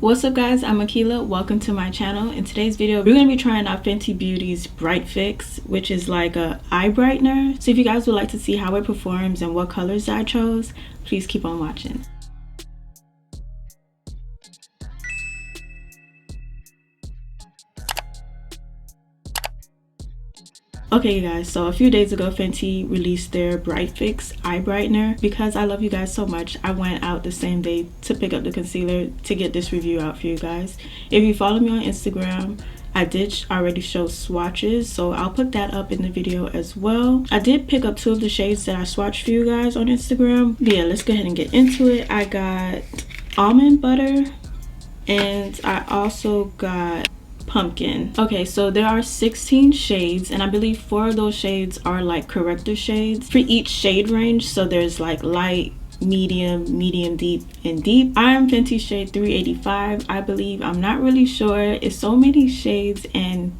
What's up guys, I'm 𝔸𝕬𝕠𝕟. Welcome to my channel. In today's video, we're going to be trying out Fenty Beauty's brightfix, which is like a eye brightener. So if you guys would like to see how it performs and what colors I chose, please keep on watching. Okay you guys, so a few days ago Fenty released their brightfix eye brightener. Because I love you guys so much, I went out the same day to pick up the concealer to get this review out for you guys. If you follow me on Instagram, I did already show swatches, so I'll put that up in the video as well. I did pick up 2 of the shades that I swatched for you guys on Instagram. But yeah, let's go ahead and get into it. I got Almond Butter and I also got Pumpkin. Okay, so there are 16 shades and I believe 4 of those shades are like corrector shades for each shade range. So there's like light, medium, medium deep, and deep. I'm Fenty shade 385, I believe. I'm not really sure. It's so many shades and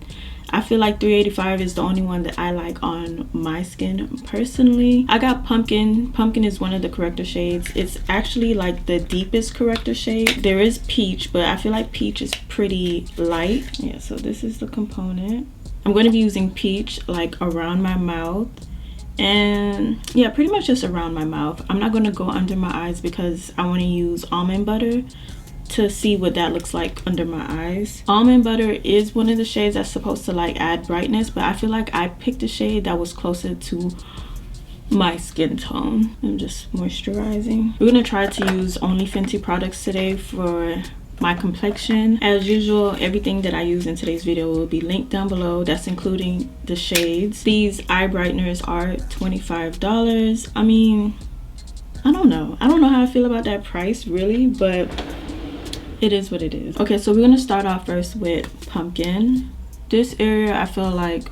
I feel like 385 is the only one that I like on my skin personally. I got Pumpkin. Pumpkin is one of the corrector shades. It's actually like the deepest corrector shade. There is Peach, but I feel like Peach is pretty light. Yeah, so this is the component. I'm going to be using Peach like around my mouth. And yeah, pretty much just around my mouth. I'm not going to go under my eyes because I want to use Almond Butter to see what that looks like under my eyes. Almond Butter is one of the shades that's supposed to like add brightness, but I feel like I picked a shade that was closer to my skin tone. I'm just moisturizing. We're gonna try to use only Fenty products today for my complexion. As usual, everything that I use in today's video will be linked down below. That's including the shades. These eye brighteners are $25. I mean, I don't know how I feel about that price really, but it is what it is. Okay, so we're gonna start off first with Pumpkin. This area, I feel like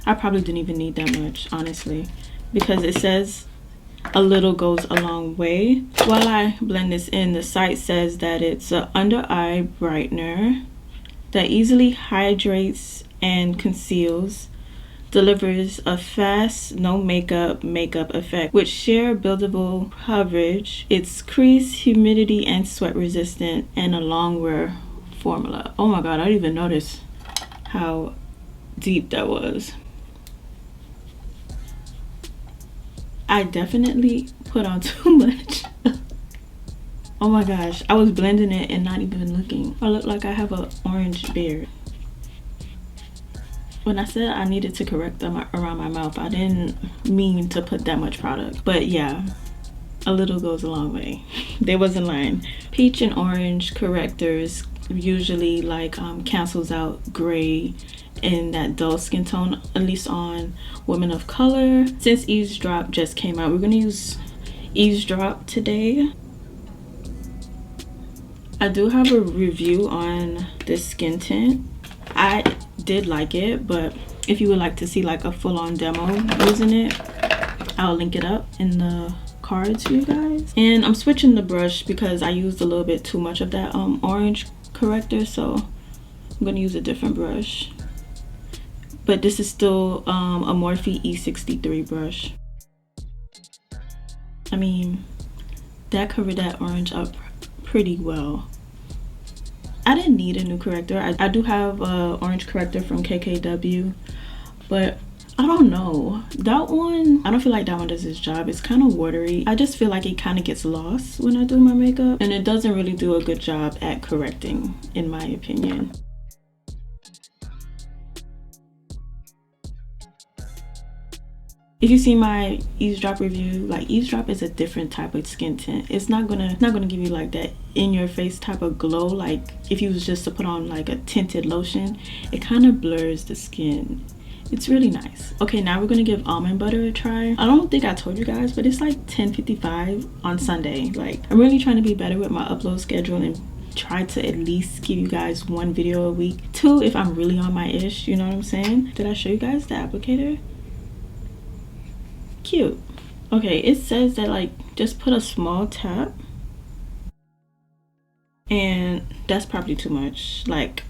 I probably didn't even need that much, honestly, because it says a little goes a long way. While I blend this in, the site says that it's an under eye brightener that easily hydrates and conceals, delivers a fast no makeup effect with sheer buildable coverage. It's crease, humidity, and sweat resistant, and a long wear formula. Oh my god, I didn't even notice how deep that was. I definitely put on too much. Oh my gosh, I was blending it and not even looking. I look like I have an orange beard. When I said I needed to correct them around my mouth, I didn't mean to put that much product. But yeah, a little goes a long way. They wasn't lying. Peach and orange correctors usually like cancels out gray in that dull skin tone, at least on women of color. Since Eaze Drop just came out, we're gonna use Eaze Drop today. I do have a review on this skin tint. I did like it, but if you would like to see like a full-on demo using it, I'll link it up in the cards for you guys. And I'm switching the brush because I used a little bit too much of that orange corrector, so I'm gonna use a different brush. But this is still a Morphe E63 brush. I mean, that covered that orange up pretty well. I didn't need a new corrector. I do have an orange corrector from KKW, but I don't know. That one, I don't feel like that one does its job. It's kind of watery. I just feel like it kind of gets lost when I do my makeup, and it doesn't really do a good job at correcting, in my opinion. If you see my Eaze Drop review, like Eaze Drop is a different type of skin tint. It's not gonna give you like that in your face type of glow. Like if you was just to put on like a tinted lotion, it kind of blurs the skin. It's really nice. Okay, now we're gonna give Almond Butter a try. I don't think I told you guys, but it's like 10:55 on Sunday. Like I'm really trying to be better with my upload schedule and try to at least give you guys 1 video a week. 2 if I'm really on my ish, you know what I'm saying? Did I show you guys the applicator? Cute. Okay, it says that like just put a small tap, and that's probably too much. Like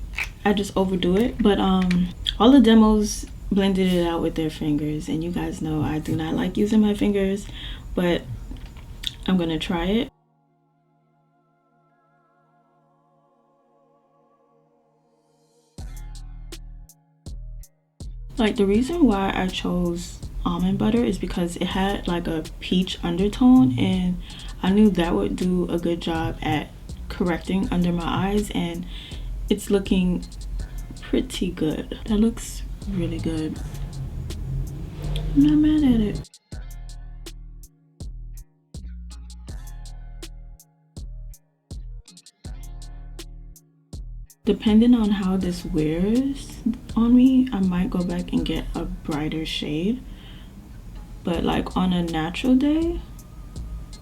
I just overdo it. But all the demos blended it out with their fingers, and you guys know I do not like using my fingers, but I'm gonna try it. Like, the reason why I chose Almond Butter is because it had like a peach undertone, and I knew that would do a good job at correcting under my eyes, and it's looking pretty good. That looks really good. I'm not mad at it. Depending on how this wears on me, I might go back and get a brighter shade. But like on a natural day,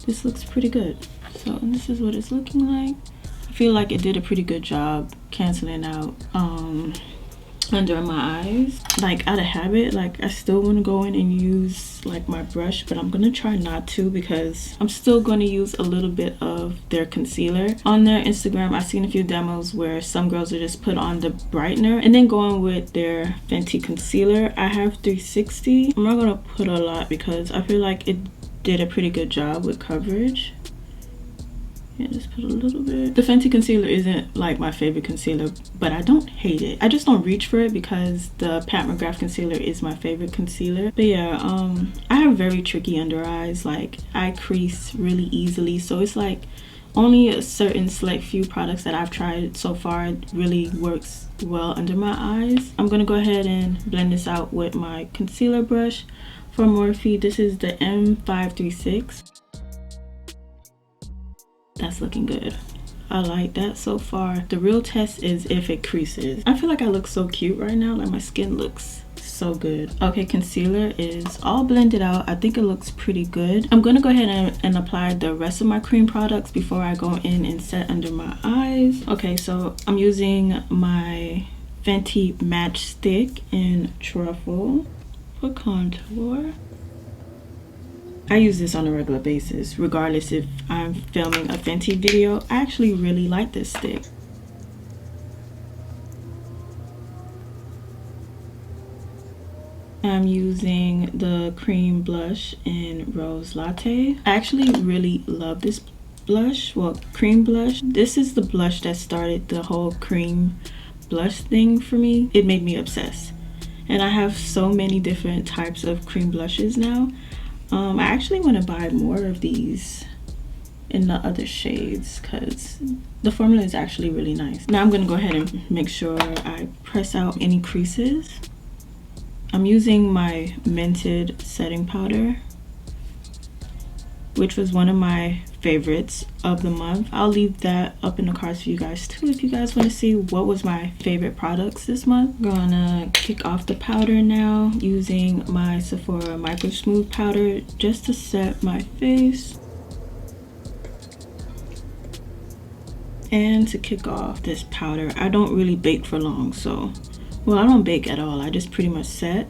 this looks pretty good. So this is what it's looking like. I feel like it did a pretty good job canceling out under my eyes. Like, out of habit, like I still want to go in and use like my brush, but I'm gonna try not to because I'm still going to use a little bit of their concealer. On their Instagram, I've seen a few demos where some girls are just put on the brightener and then going with their Fenty concealer. I have 360. I'm not gonna put a lot because I feel like it did a pretty good job with coverage. Yeah, just put a little bit. The Fenty concealer isn't like my favorite concealer, but I don't hate it. I just don't reach for it because the Pat McGrath concealer is my favorite concealer. But yeah, I have very tricky under eyes. Like, I crease really easily, so it's like only a certain select few products that I've tried so far really works well under my eyes. I'm gonna go ahead and blend this out with my concealer brush from Morphe. This is the M536. That's looking good. I like that so far. The real test is if it creases. I feel like I look so cute right now. Like, my skin looks so good. Okay, concealer is all blended out. I think it looks pretty good. I'm gonna go ahead and apply the rest of my cream products before I go in and set under my eyes. Okay, so I'm using my Fenty Match Stick in Truffle for contour. I use this on a regular basis, regardless if I'm filming a Fenty video. I actually really like this stick. I'm using the cream blush in Rose Latte. I actually really love this blush, well, cream blush. This is the blush that started the whole cream blush thing for me. It made me obsessed. And I have so many different types of cream blushes now. I actually want to buy more of these in the other shades because the formula is actually really nice. Now I'm going to go ahead and make sure I press out any creases. I'm using my Mented setting powder, which was one of my favorites of the month. I'll leave that up in the cards for you guys too if you guys want to see what was my favorite products this month. I'm gonna kick off the powder now using my Sephora Micro Smooth powder just to set my face. And to kick off this powder, I don't really bake for long, so, well, I don't bake at all. I just pretty much set.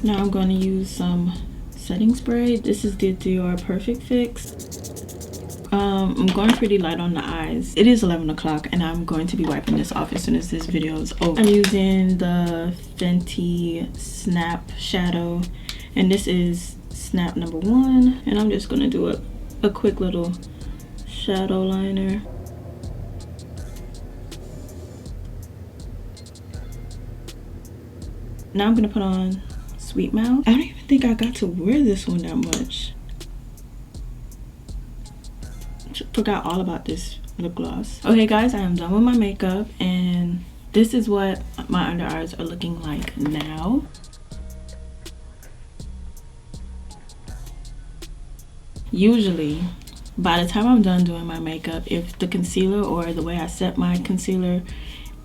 Now I'm going to use some setting spray. This is the Dior Perfect Fix. I'm going pretty light on the eyes. It is 11 o'clock and I'm going to be wiping this off as soon as this video is over. I'm using the Fenty Snap Shadow, and this is Snap number 1, and I'm just going to do a quick little shadow liner. Now I'm going to put on Sweet Mouth. I don't even think I got to wear this one that much. Forgot all about this lip gloss. Okay guys, I am done with my makeup and this is what my under eyes are looking like now. Usually by the time I'm done doing my makeup, if the concealer or the way I set my concealer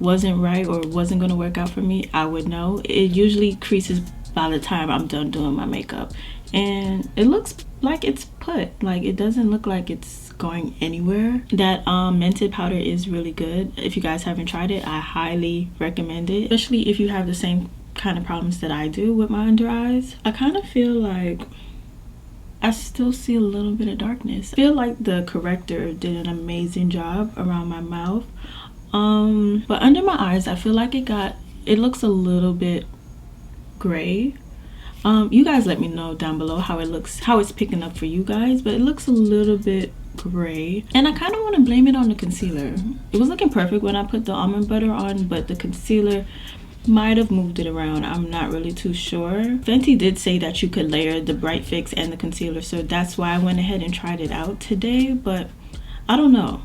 wasn't right or wasn't going to work out for me, I would know. It usually creases by the time I'm done doing my makeup, and it looks like it's put. Like, it doesn't look like it's going anywhere. That Mented powder is really good. If you guys haven't tried it, I highly recommend it, especially if you have the same kind of problems that I do with my under eyes. I kind of feel like I still see a little bit of darkness. I feel like the corrector did an amazing job around my mouth, but under my eyes I feel like it looks a little bit gray. You guys let me know down below how it looks, how it's picking up for you guys, but it looks a little bit gray, and I kind of want to blame it on the concealer. It was looking perfect when I put the almond butter on, but the concealer might have moved it around. I'm not really too sure. Fenty did say that you could layer the Bright Fix and the concealer, so that's why I went ahead and tried it out today. But I don't know,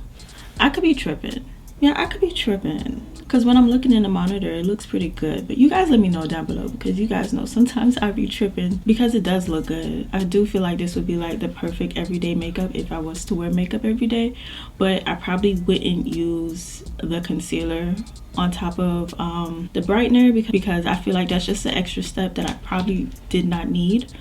I could be tripping. Yeah, I could be tripping, because when I'm looking in the monitor it looks pretty good. But you guys let me know down below, because you guys know sometimes I be tripping because it does look good. I do feel like this would be like the perfect everyday makeup if I was to wear makeup every day, but I probably wouldn't use the concealer on top of the brightener, because I feel like that's just an extra step that I probably did not need.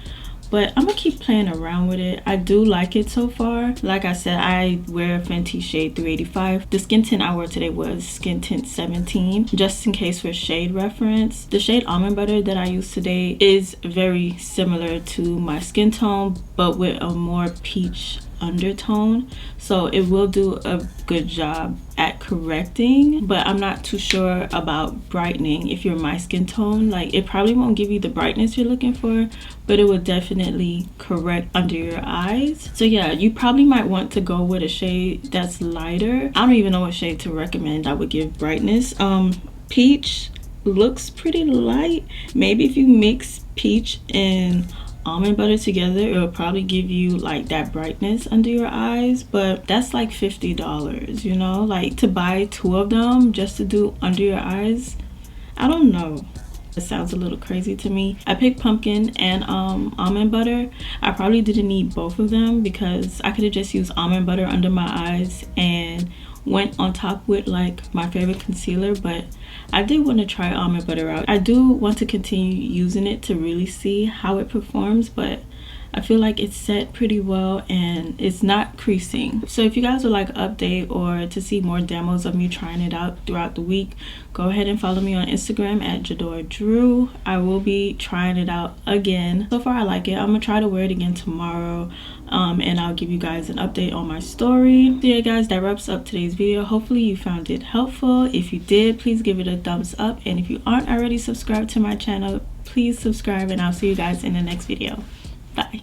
But I'm gonna keep playing around with it. I do like it so far. Like I said, I wear Fenty shade 385. The skin tint I wore today was skin tint 17, just in case for shade reference. The shade Almond Butter that I used today is very similar to my skin tone, but with a more peach undertone, so it will do a good job at correcting. But I'm not too sure about brightening. If you're my skin tone, like, it probably won't give you the brightness you're looking for, but it will definitely correct under your eyes. So yeah, you probably might want to go with a shade that's lighter. I don't even know what shade to recommend that would give brightness. Peach looks pretty light. Maybe if you mix peach and Almond Butter together, it will probably give you like that brightness under your eyes. But that's like $50, you know, like to buy 2 of them just to do under your eyes. I don't know, it sounds a little crazy to me. I picked pumpkin and Almond Butter. I probably didn't need both of them, because I could have just used Almond Butter under my eyes and went on top with like my favorite concealer. But I did want to try Almond Butter out. I do want to continue using it to really see how it performs, but I feel like it's set pretty well and it's not creasing. So if you guys would like an update or to see more demos of me trying it out throughout the week, go ahead and follow me on Instagram at Jadoredrew. I will be trying it out again. So far I like it. I'm gonna try to wear it again tomorrow, and I'll give you guys an update on my story. So yeah guys, that wraps up today's video. Hopefully you found it helpful. If you did, please give it a thumbs up, and if you aren't already subscribed to my channel, please subscribe, and I'll see you guys in the next video. Bye.